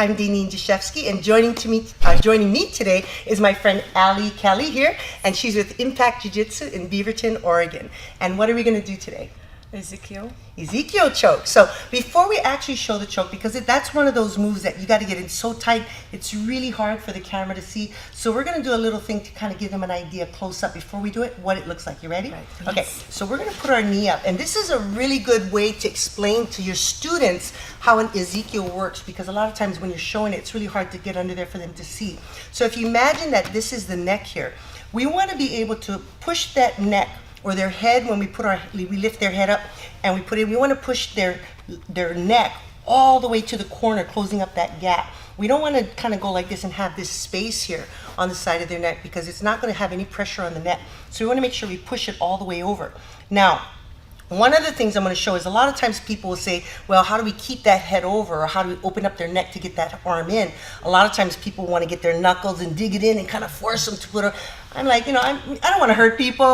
I'm Daynin Dashefsky, and joining me today is my friend Ali Kelly here, and she's with Impact Jiu-Jitsu in Beaverton, Oregon. And what are we going to do today? Ezekial choke. So before we actually show the choke, because that's one of those moves that you got to get in so tight, it's really hard for the camera to see. So we're going to do a little thing to kind of give them an idea close up before we do it, what it looks like. You ready? Right, okay, so we're going to put our knee up. And this is a really good way to explain to your students how an Ezekial works, because a lot of times when you're showing it, it's really hard to get under there for them to see. So if you imagine that this is the neck here, we want to be able to push that neck or their head when we lift their head up and we want to push their neck all the way to the corner, closing up that gap. We don't want to kind of go like this and have this space here on the side of their neck, because it's not going to have any pressure on the neck. So we want to make sure we push it all the way over. Now, one of the things I'm going to show is a lot of times people will say, well, how do we keep that head over, or how do we open up their neck to get that arm in? A lot of times people want to get their knuckles and dig it in and kind of force them to put it. I'm like, I don't want to hurt people,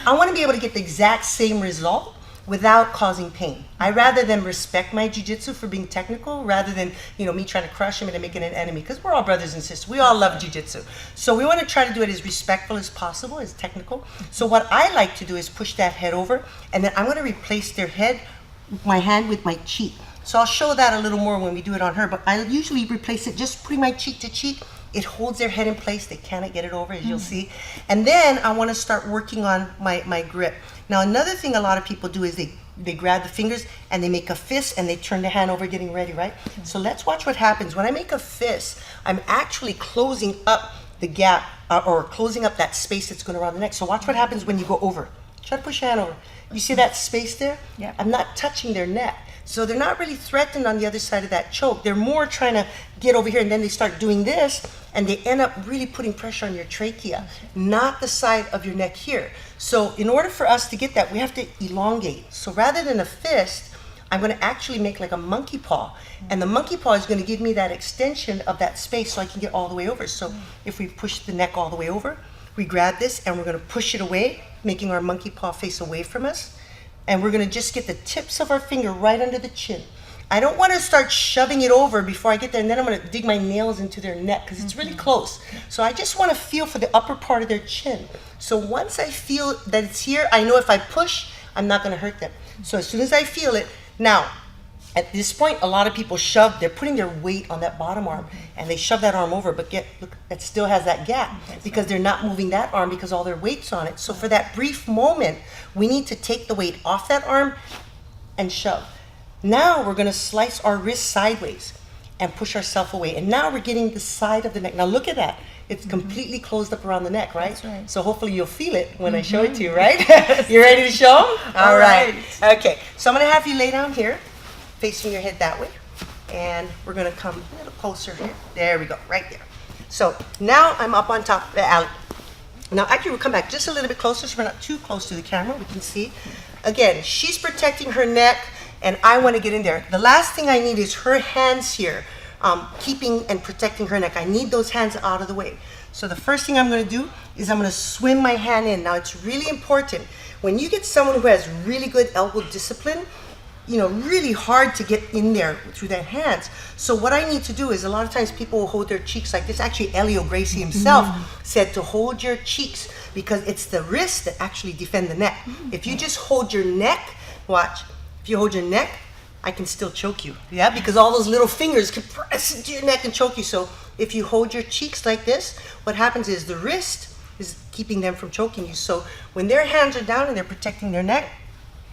I want to be able to get the exact same result without causing pain. I rather than respect my jiu-jitsu for being technical rather than, me trying to crush him and making an enemy, because we're all brothers and sisters. We all love jiu-jitsu. So we want to try to do it as respectful as possible, as technical. So what I like to do is push that head over, and then I'm going to replace their head, my hand with my cheek. So I'll show that a little more when we do it on her, but I usually replace it just putting my cheek to cheek. It holds their head in place. They cannot get it over, as you'll see. And then I want to start working on my grip. Now, another thing a lot of people do is they grab the fingers and they make a fist and they turn the hand over, getting ready, right? So let's watch what happens. When I make a fist, I'm actually closing up the gap or closing up that space that's going around the neck. So watch what happens when you go over. Try to push your hand over. You see that space there? Yeah. I'm not touching their neck. So they're not really threatened on the other side of that choke. They're more trying to get over here, and then they start doing this, and they end up really putting pressure on your trachea, not the side of your neck here. So in order for us to get that, we have to elongate. So rather than a fist, I'm going to actually make like a monkey paw. And the monkey paw is going to give me that extension of that space so I can get all the way over. So if we push the neck all the way over, we grab this and we're going to push it away, making our monkey paw face away from us. And we're going to just get the tips of our finger right under the chin. I don't want to start shoving it over before I get there, and then I'm going to dig my nails into their neck because it's really close. So I just want to feel for the upper part of their chin. So once I feel that it's here, I know if I push, I'm not going to hurt them. So as soon as I feel it, now, at this point, a lot of people shove, they're putting their weight on that bottom arm, and they shove that arm over, but look, it still has that gap because they're not moving that arm because all their weight's on it. So for that brief moment, we need to take the weight off that arm and shove. Now we're gonna slice our wrist sideways and push ourselves away. And now we're getting the side of the neck. Now look at that. It's completely closed up around the neck, right? That's right. So hopefully you'll feel it when I show it to you, right? You ready to show them? All right. Okay, so I'm gonna have you lay down here, facing your head that way, and we're gonna come a little closer here. There we go, right there. So now I'm up on top of the alley. Now actually we'll come back just a little bit closer so we're not too close to the camera. We can see. Again, she's protecting her neck and I wanna get in there. The last thing I need is her hands here, keeping and protecting her neck. I need those hands out of the way. So the first thing I'm gonna do is I'm gonna swim my hand in. Now it's really important. When you get someone who has really good elbow discipline, really hard to get in there through their hands. So what I need to do is, a lot of times people will hold their cheeks like this. Actually, Elio Gracie himself said to hold your cheeks because it's the wrists that actually defend the neck. If you just hold your neck, watch, if you hold your neck, I can still choke you. Yeah, because all those little fingers can press into your neck and choke you. So if you hold your cheeks like this, what happens is the wrist is keeping them from choking you. So when their hands are down and they're protecting their neck,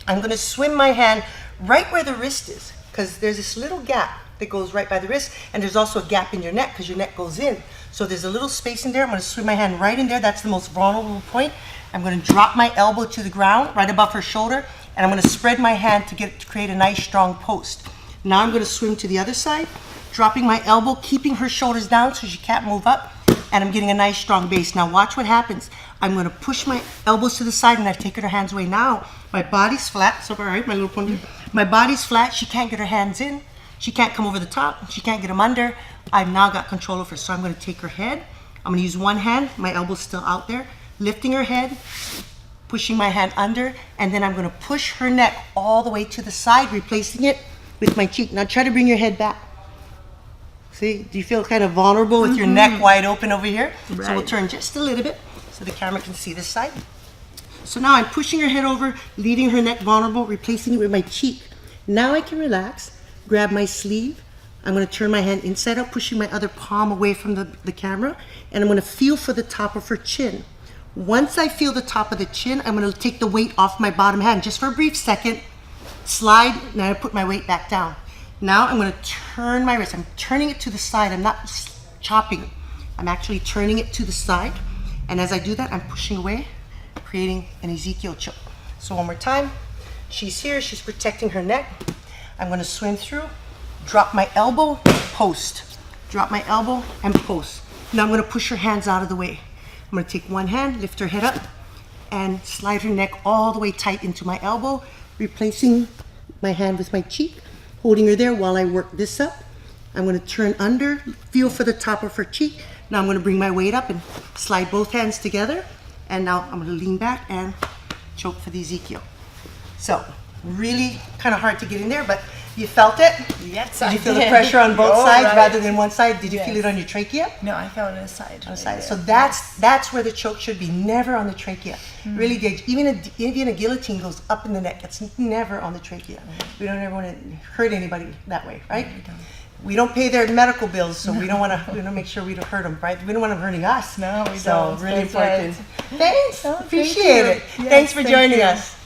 I'm going to swim my hand right where the wrist is, because there's this little gap that goes right by the wrist, and there's also a gap in your neck because your neck goes in. So there's a little space in there. I'm going to swim my hand right in there. That's the most vulnerable point. I'm going to drop my elbow to the ground right above her shoulder, and I'm going to spread my hand to create a nice strong post. Now I'm going to swim to the other side, dropping my elbow, keeping her shoulders down so she can't move up, and I'm getting a nice strong base. Now watch what happens. I'm going to push my elbows to the side, and I've taken her hands away. Now my body's flat. So all right, my little pony. My body's flat. She can't get her hands in. She can't come over the top. She can't get them under. I've now got control of her. So I'm going to take her head. I'm going to use one hand. My elbow's still out there. Lifting her head, pushing my hand under, and then I'm going to push her neck all the way to the side, replacing it with my cheek. Now try to bring your head back. See, do you feel kind of vulnerable with your neck wide open over here? Right. So we'll turn just a little bit so the camera can see this side. So now I'm pushing her head over, leaving her neck vulnerable, replacing it with my cheek. Now I can relax, grab my sleeve. I'm going to turn my hand inside out, pushing my other palm away from the camera, and I'm going to feel for the top of her chin. Once I feel the top of the chin, I'm going to take the weight off my bottom hand just for a brief second, slide, now I put my weight back down. Now I'm going to turn my wrist. I'm turning it to the side. I'm not chopping. I'm actually turning it to the side. And as I do that, I'm pushing away, creating an Ezekiel choke. So one more time. She's here. She's protecting her neck. I'm going to swim through, drop my elbow, post. Drop my elbow and post. Now I'm going to push her hands out of the way. I'm going to take one hand, lift her head up, and slide her neck all the way tight into my elbow, replacing my hand with my cheek, holding her there while I work this up. I'm going to turn under, feel for the top of her cheek. Now I'm going to bring my weight up and slide both hands together. And now I'm going to lean back and choke for the Ezekiel. So really kind of hard to get in there, but you felt it? Yes, Did you feel the pressure on both sides rather than one side? Did you feel Yes. it on your trachea? No, I felt it on the side. On the side. So that's where the choke should be, never on the trachea. Really, even a guillotine goes up in the neck. It's never on the trachea. We don't ever want to hurt anybody that way, right? We don't pay their medical bills, so we don't want to make sure we don't hurt them, right? We don't want them hurting us. No, we so don't. really That's right. important. Thanks. Oh, thank Appreciate you. it. Yes, Thanks for thank joining you. us.